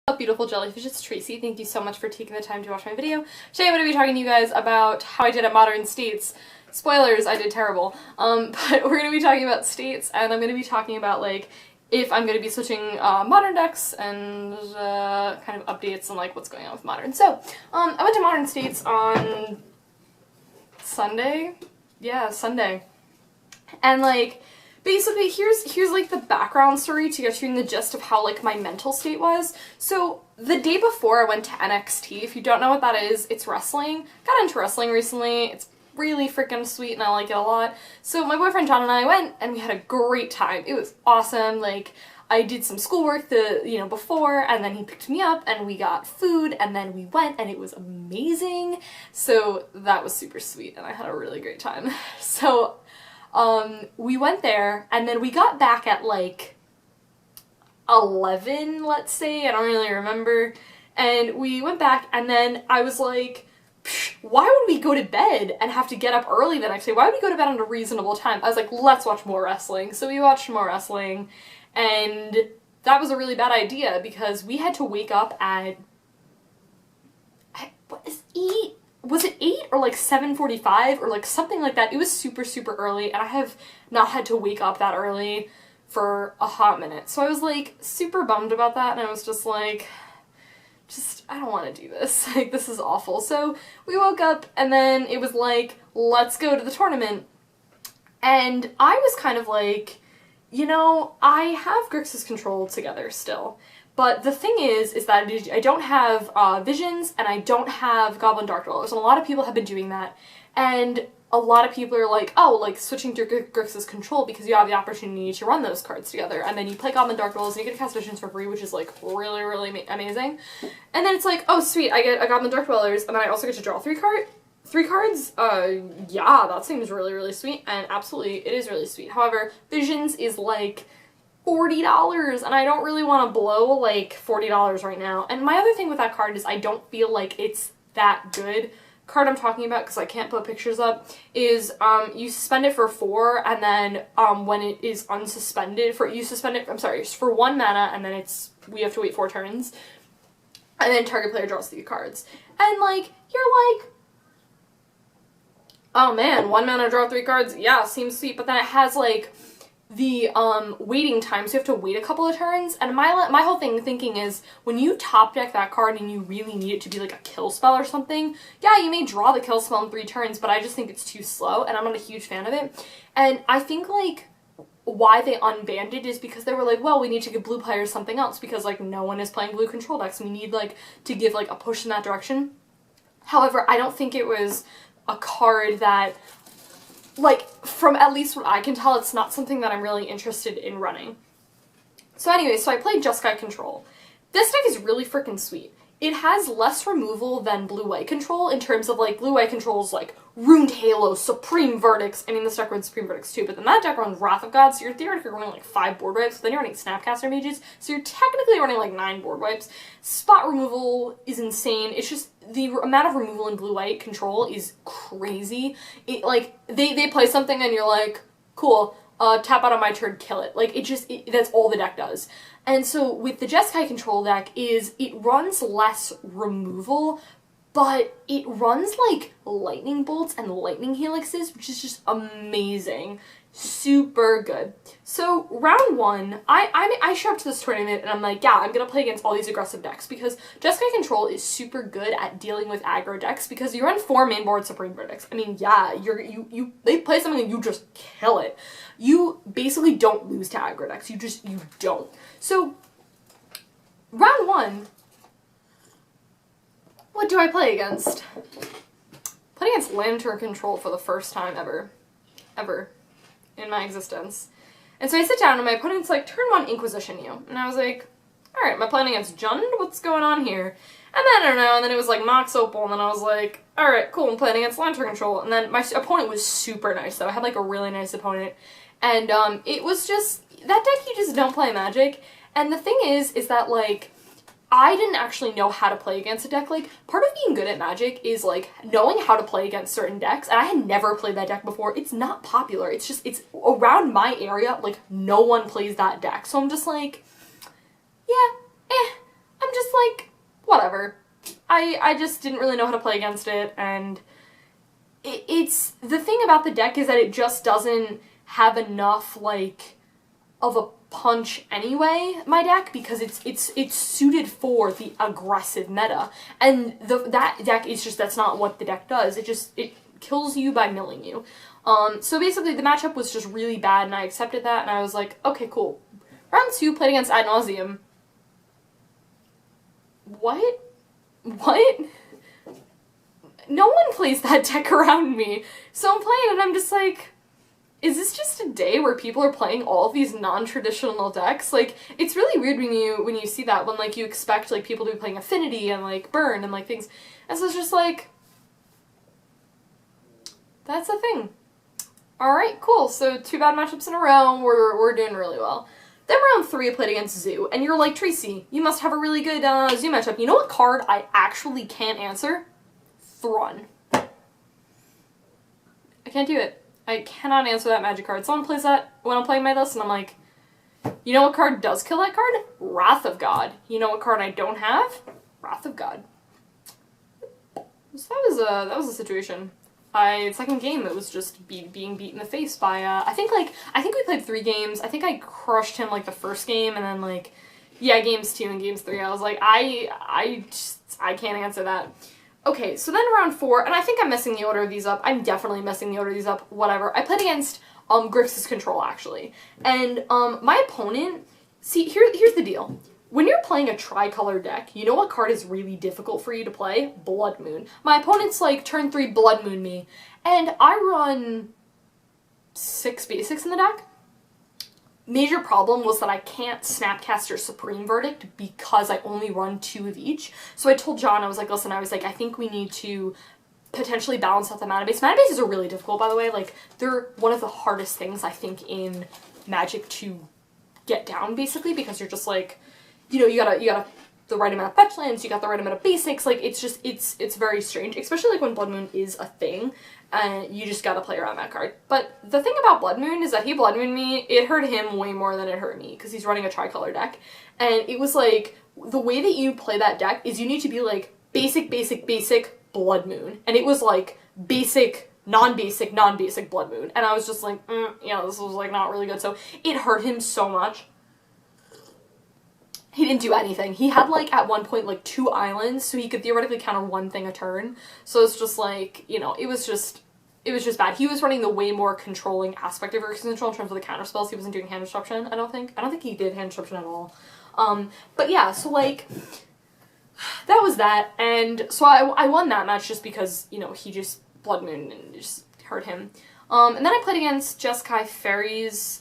Up, beautiful jellyfish, it's Tracy. Thank you so much for taking the time to watch my video. Today I'm going to be talking to you guys about how I did at Modern States. Spoilers, I did terrible. But we're going to be talking about states, and I'm going to be talking about, like, if I'm going to be switching Modern decks and kind of updates and, like, what's going on with Modern. So, I went to Modern States on Sunday? Yeah, Sunday. And, like, basically, here's like the background story to get you in the gist of how like my mental state was. So the day before I went to NXT, if you don't know what that is, it's wrestling. Got into wrestling recently. It's really freaking sweet and I like it a lot. So my boyfriend John and I went and we had a great time. It was awesome. Like I did some schoolwork before, and then he picked me up and we got food and then we went and it was amazing. So that was super sweet and I had a really great time. So we went there, and then we got back at, like, 11, let's say, I don't really remember, and we went back, and then I was like, why would we go to bed and have to get up early the next day? Why would we go to bed on a reasonable time? I was like, let's watch more wrestling. So we watched more wrestling, and that was a really bad idea, because we had to wake up at, was it 8 or like 7:45 or like something like that? It was super, super early, and I have not had to wake up that early for a hot minute. So I was like super bummed about that, and I was just like, I don't want to do this. Like, this is awful. So we woke up, and then it was like, let's go to the tournament. And I was kind of like, I have Grixis Control together still. But the thing is that I don't have Visions, and I don't have Goblin Dark Dwellers, and a lot of people have been doing that, and a lot of people are like, oh, like, switching to Grixis Control because you have the opportunity to run those cards together, and then you play Goblin Dark Dwellers, and you get to cast Visions for free, which is, like, really, really amazing. And then it's like, oh, sweet, I get a Goblin Dark Dwellers, and then I also get to draw three cards? Yeah, that seems really, really sweet, and absolutely, it is really sweet. However, Visions is, like, $40, and I don't really want to blow like $40 right now. And my other thing with that card is I don't feel like it's that good. Card I'm talking about, because I can't put pictures up, is you suspend it for 4, and then when it is unsuspended, for 1 mana, and then we have to wait 4 turns, and then target player draws 3 cards. And like, you're like, oh man, 1 mana draw 3 cards, yeah, seems sweet, but then it has like the waiting time, so you have to wait a couple of turns, and my whole thinking is, when you top deck that card and you really need it to be like a kill spell or something, yeah, you may draw the kill spell in 3 turns, but I just think it's too slow, and I'm not a huge fan of it. And I think, like, why they unbanned it is because they were like, well, we need to give blue players something else, because, like, no one is playing blue control decks, we need, like, to give, like, a push in that direction. However, I don't think it was a card that, like, from at least what I can tell, it's not something that I'm really interested in running. So anyway, so I played Jeskai Control. This deck is really freaking sweet. It has less removal than Blue-White Control in terms of, like, Blue-White Control's, like, Ruined Halo, Supreme Verdicts. I mean, this deck runs Supreme Verdicts too, but then that deck runs Wrath of God, so you're theoretically running, like, 5 board wipes, then you're running Snapcaster Mages, so you're technically running, like, 9 board wipes. Spot removal is insane. It's just, the amount of removal in Blue-White Control is crazy. It, like, they play something and you're like, cool, tap out on my turn, kill it. Like, that's all the deck does. And so with the Jeskai Control deck it runs less removal, but it runs like lightning bolts and lightning helixes, which is just amazing. Super good. So round 1, I show up to this tournament and I'm like, yeah, I'm gonna play against all these aggressive decks, because Jeskai Control is super good at dealing with aggro decks, because you run 4 main board Supreme Verdicts. I mean, yeah, they play something and you just kill it. You basically don't lose to aggro decks. You don't. So round 1, what do I play against? Play against Lantern Control for the first time ever in my existence. And so I sit down and my opponent's like, turn 1, Inquisition you. And I was like, alright, am I playing against Jund? What's going on here? And then I don't know, and then it was like Mox Opal, and then I was like, alright, cool, I'm playing against Lantern Control. And then my opponent was super nice, though. I had like a really nice opponent. And it was just, that deck you just don't play Magic. And the thing is that, like, I didn't actually know how to play against a deck. Like, part of being good at Magic is, like, knowing how to play against certain decks, and I had never played that deck before. It's not popular. It's just, it's around my area, like, no one plays that deck. So I'm just like, yeah, I'm just whatever. I just didn't really know how to play against it, and it's the thing about the deck is that it just doesn't have enough like of a punch anyway, my deck, because it's suited for the aggressive meta, and that deck is just, that's not what the deck does. It kills you by milling you. So basically the matchup was just really bad, and I accepted that, and I was like, okay, cool. Round 2, played against Ad Nauseam. What? No one plays that deck around me. So I'm playing and I'm just like, is this just a day where people are playing all of these non-traditional decks? Like, it's really weird when you see that, when like you expect like people to be playing Affinity and like Burn and like things. And so it's just like, that's the thing. Alright, cool. So 2 bad matchups in a row. We're doing really well. Then round 3 I played against Zoo, and you're like, Tracy, you must have a really good Zoo matchup. You know what card I actually can't answer? Thrun. I can't do it. I cannot answer that magic card. Someone plays that when I'm playing my list, and I'm like, you know what card does kill that card? Wrath of God. You know what card I don't have? Wrath of God. So that was a situation. Second game, it was just being beat in the face by, I think we played 3 games. I think I crushed him, like, the first game, and then, like, yeah, games 2 and games 3, I was like, I can't answer that. Okay, so then round 4, and I think I'm messing the order of these up. I'm definitely messing the order of these up, whatever. I played against, Grixis Control, actually. And, my opponent, see, here's the deal. When you're playing a tricolor deck, you know what card is really difficult for you to play? Blood Moon. My opponent's like, turn 3 Blood Moon me, and I run 6 basics in the deck. Major problem was that I can't Snapcaster Supreme Verdict because I only run 2 of each. So I told John, I was like, listen, I think we need to potentially balance out the mana base. Mana bases are really difficult, by the way. Like, they're one of the hardest things, I think, in Magic to get down, basically, because you're just like, you know, you gotta the right amount of fetch lands, you got the right amount of basics, like, it's just, it's very strange, especially, like, when Blood Moon is a thing, and you just gotta play around that card. But the thing about Blood Moon is that he Blood Mooned me, it hurt him way more than it hurt me, because he's running a tricolor deck, and it was like, the way that you play that deck is you need to be like, basic, basic, basic, Blood Moon, and it was like, basic, non-basic, non-basic Blood Moon, and I was just like, yeah, this was, like, not really good, so it hurt him so much. He didn't do anything. He had, like, at one point, like, 2 islands, so he could theoretically counter 1 thing a turn. So it's just, like, you know, it was just bad. He was running the way more controlling aspect of Grixis Control in terms of the counter spells. He wasn't doing hand disruption, I don't think. I don't think he did hand disruption at all. But yeah, so, like, that was that. And so I won that match just because, you know, he just Blood Moon and just hurt him. And then I played against Jeskai Fairies.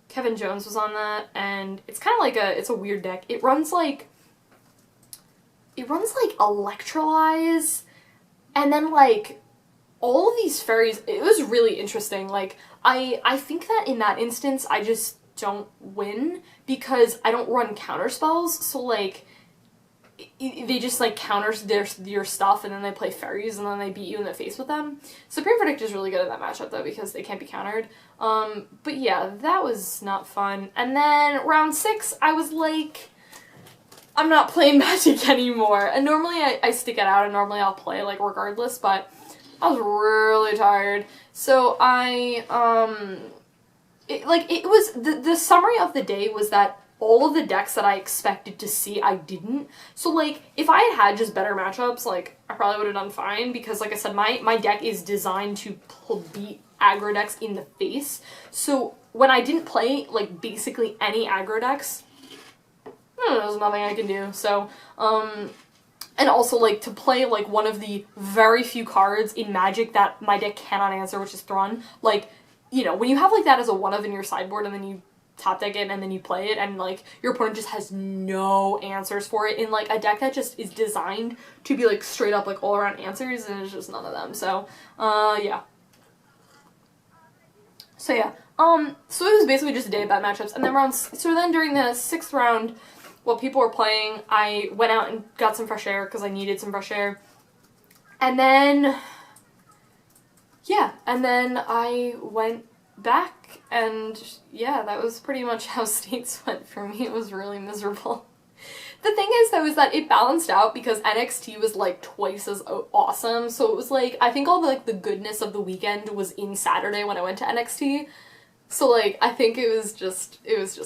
Kevin Jones was on that, and it's kind of like it's a weird deck. It runs like Electrolyze, and then like all of these fairies. It was really interesting. Like I think that in that instance I just don't win because I don't run counter spells, so like they just like counters your stuff, and then they play fairies, and then they beat you in the face with them. Supreme Verdict is really good at that matchup though because they can't be countered. But yeah, that was not fun. And then round 6, I was like, I'm not playing Magic anymore. And normally I stick it out, and normally I'll play like regardless, but I was really tired. So the summary of the day was that all of the decks that I expected to see, I didn't. So, like, if I had just better matchups, like, I probably would have done fine, because, like I said, my deck is designed to beat aggro decks in the face. So, when I didn't play, like, basically any aggro decks, there's nothing I can do. So, and also, like, to play, like, one of the very few cards in Magic that my deck cannot answer, which is Thrun, like, you know, when you have, like, that as a one-of in your sideboard, and then you top deck it and then you play it, and like your opponent just has no answers for it in like a deck that just is designed to be like straight up like all around answers, and it's just none of them. So yeah. So yeah. So it was basically just a day of bad matchups, and then during the 6th round, while people were playing, I went out and got some fresh air because I needed some fresh air. And then yeah, and then I went back, and yeah, that was pretty much how states went for me. It was really miserable. The thing is, though, is that it balanced out because NXT was, like, twice as awesome. So it was, like, I think all the, like, the goodness of the weekend was in Saturday when I went to NXT. So, like, I think it was just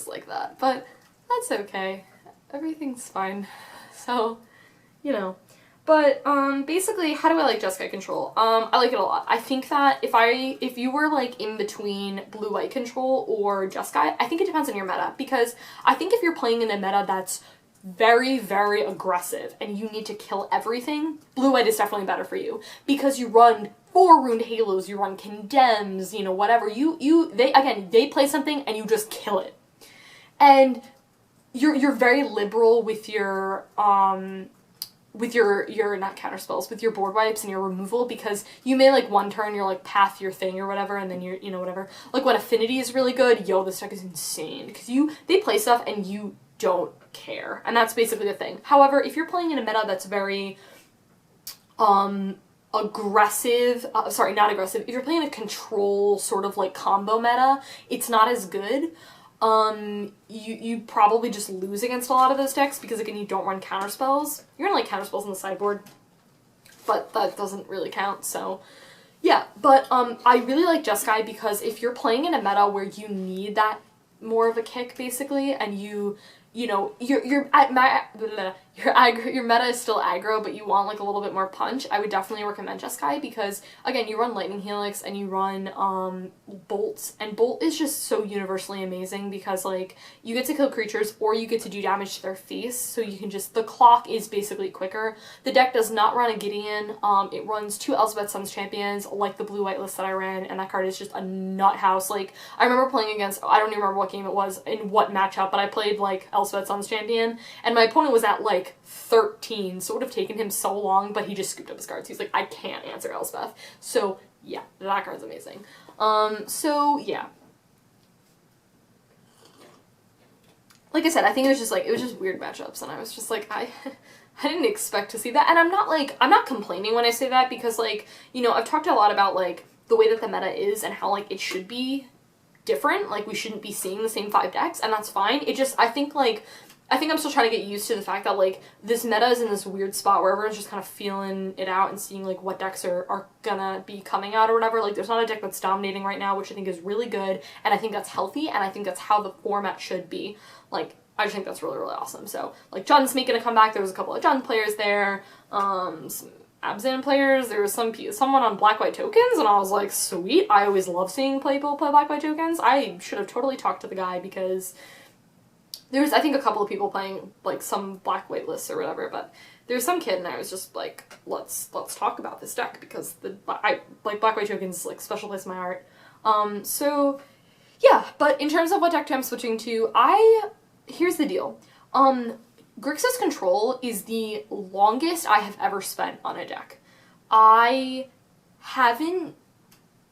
like that. But that's okay. Everything's fine. So, you know. But, basically, how do I like Jeskai Control? I like it a lot. I think that if you were, like, in between Blue-White Control or Jeskai, I think it depends on your meta. Because I think if you're playing in a meta that's very, very aggressive and you need to kill everything, Blue-White is definitely better for you. Because you run 4 Runed Halos, you run Condemns, you know, whatever. They play something and you just kill it. And you're very liberal with your not counter spells, with your board wipes and your removal, because you may, like, one turn you're like path your thing or whatever, and then you know, whatever. Like, when Affinity is really good, yo, this deck is insane, because they play stuff and you don't care, and that's basically the thing. However, if you're playing in a meta that's very aggressive, not aggressive, if you're playing a control sort of like combo meta, it's not as good. You probably just lose against a lot of those decks because, again, you don't run counterspells. You're gonna, like, counterspells on the sideboard, but that doesn't really count, so yeah. But I really like Jeskai because if you're playing in a meta where you need that more of a kick, basically, and you know, your meta is still aggro, but you want, like, a little bit more punch, I would definitely recommend Jeskai because, again, you run Lightning Helix and you run Bolts, and Bolt is just so universally amazing because, like, you get to kill creatures or you get to do damage to their face, so you can just, the clock is basically quicker. The deck does not run a Gideon, it runs 2 Elspeth Suns Champions, like the blue-white list that I ran, and that card is just a nut house. Like, I remember playing against, I don't even remember what game it was, in what matchup, but I played, like, Elspeth Suns Champion, and my opponent was at, like, 13, so it would have taken him so long, but he just scooped up his cards. He's like, I can't answer Elspeth. So, yeah, that card's amazing. So, yeah. Like I said, I think it was just weird matchups, and I was just like, I didn't expect to see that, and I'm not complaining when I say that, because, like, you know, I've talked a lot about, like, the way that the meta is and how, like, it should be different, like, we shouldn't be seeing the same 5 decks, and that's fine. It just, I think I'm still trying to get used to the fact that, like, this meta is in this weird spot where everyone's just kind of feeling it out and seeing, like, what decks are gonna be coming out or whatever. Like, there's not a deck that's dominating right now, which I think is really good, and I think that's healthy, and I think that's how the format should be. Like, I just think that's really, really awesome. So, like, John's making a comeback. There was a couple of John players there, some Abzan players. There was someone on Black-White Tokens, and I was like, sweet. I always love seeing people play Black-White Tokens. I should have totally talked to the guy because there was, I think, a couple of people playing, like, some Black-White lists or whatever, but there was some kid, and I was just like, let's talk about this deck, because Black-White Tokens, like, special place in my heart. So, yeah, but in terms of what deck I'm switching to, here's the deal. Grixis Control is the longest I have ever spent on a deck. I haven't,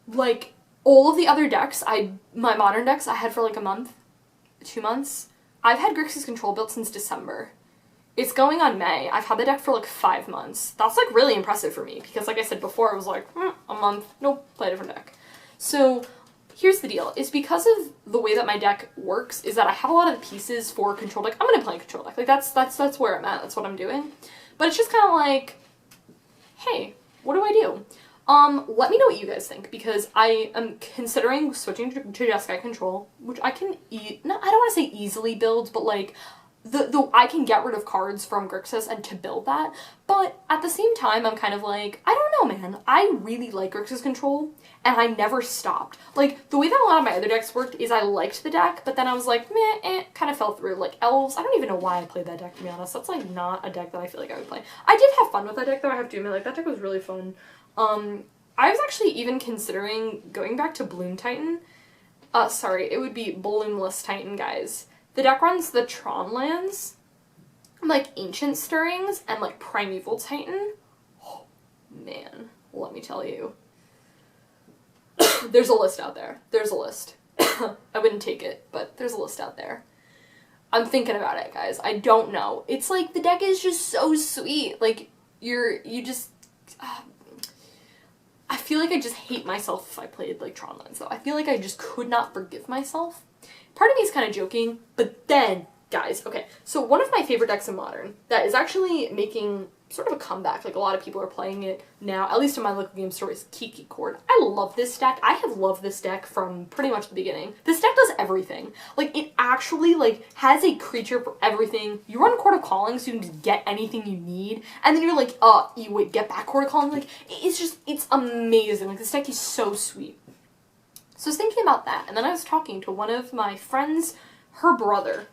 like, all of the other decks, my modern decks, I had for, like, a month, 2 months. I've had Grixis Control built since December. It's going on May. I've had the deck for, like, 5 months. That's, like, really impressive for me, because, like I said before, it was like, a month, nope, play a different deck. So, here's the deal. It's because of the way that my deck works, is that I have a lot of the pieces for Control deck. I'm gonna play a Control deck. Like, that's where I'm at. That's what I'm doing. But it's just kind of like, hey, what do I do? Let me know what you guys think, because I am considering switching to Jeskai Control, which I can I don't want to say easily build, but, like, I can get rid of cards from Grixis and to build that, but at the same time, I'm kind of like, I don't know, man. I really like Grixis Control, and I never stopped. Like, the way that a lot of my other decks worked is I liked the deck, but then I was like, meh, kind of fell through. Like, Elves, I don't even know why I played that deck, to be honest. That's, like, not a deck that I feel like I would play. I did have fun with that deck, though, I have to admit. Like, that deck was really fun. I was actually even considering going back to Bloom Titan. Sorry, it would be Bloomless Titan, guys. The deck runs the Tron lands, like Ancient Stirrings, and, like, Primeval Titan. Oh, man, let me tell you. There's a list out there. There's a list. I wouldn't take it, but there's a list out there. I'm thinking about it, guys. I don't know. It's like, the deck is just so sweet. Like, you just... I feel like I just hate myself if I played, like, Tron lands, though. I feel like I just could not forgive myself. Part of me is kind of joking, but then Guys, okay, so one of my favorite decks in Modern that is actually making sort of a comeback, like a lot of people are playing it now, at least in my local game store, is Kiki Cord. I love this deck. I have loved this deck from pretty much the beginning. This deck does everything. Like, it actually, like, has a creature for everything. You run Court of Calling, so you can just get anything you need, and then you're like, you would get back Court of Calling. Like, it's amazing. Like, this deck is so sweet. So I was thinking about that, and then I was talking to one of my friends, her brother,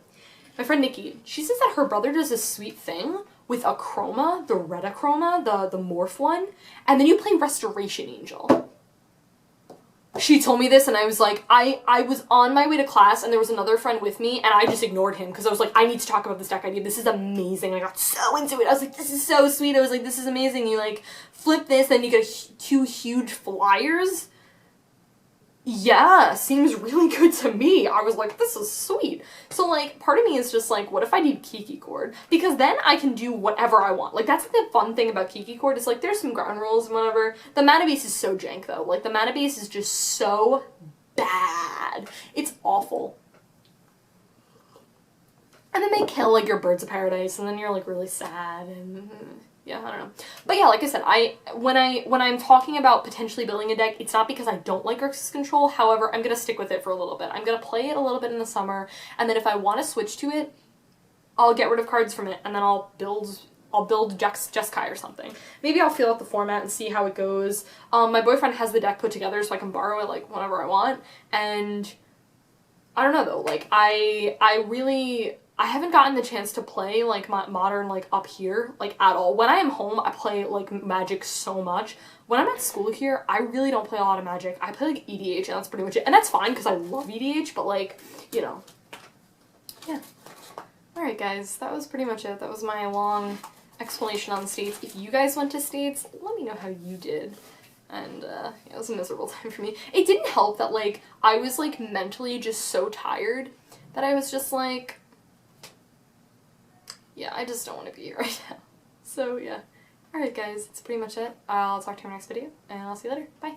my friend Nikki. She says that her brother does this sweet thing with a chroma, the red chroma, the morph one, and then you play Restoration Angel. She told me this and I was like, I was on my way to class and there was another friend with me and I just ignored him because I was like, I need to talk about this deck idea. This is amazing. I got so into it. I was like, this is so sweet. I was like, this is amazing. You like flip this and you get two huge flyers. Yeah, seems really good to me. I was like, this is sweet. So, like, part of me is just like, what if I need Kiki Cord? Because then I can do whatever I want. Like, that's the fun thing about Kiki Cord is, like, there's some ground rules and whatever. The mana base is so jank, though. Like, the mana base is just so bad. It's awful. And then they kill, like, your Birds of Paradise, and then you're, like, really sad, and... yeah, I don't know. But yeah, like I said, when I'm talking about potentially building a deck, it's not because I don't like Grixis Control. However, I'm gonna stick with it for a little bit. I'm gonna play it a little bit in the summer, and then if I want to switch to it, I'll get rid of cards from it, and then I'll build Jeskai or something. Maybe I'll feel out the format and see how it goes. My boyfriend has the deck put together, so I can borrow it like whenever I want. And I don't know though. Like I haven't gotten the chance to play, like, Modern, like, up here, like, at all. When I am home, I play, like, Magic so much. When I'm at school here, I really don't play a lot of Magic. I play, like, EDH, and that's pretty much it. And that's fine, because I love EDH, but, like, you know. Yeah. Alright, guys, that was pretty much it. That was my long explanation on States. If you guys went to States, let me know how you did. And, yeah, it was a miserable time for me. It didn't help that, like, I was, like, mentally just so tired that I was just, like... yeah, I just don't want to be here right now. So, yeah. Alright, guys, that's pretty much it. I'll talk to you in my next video, and I'll see you later. Bye!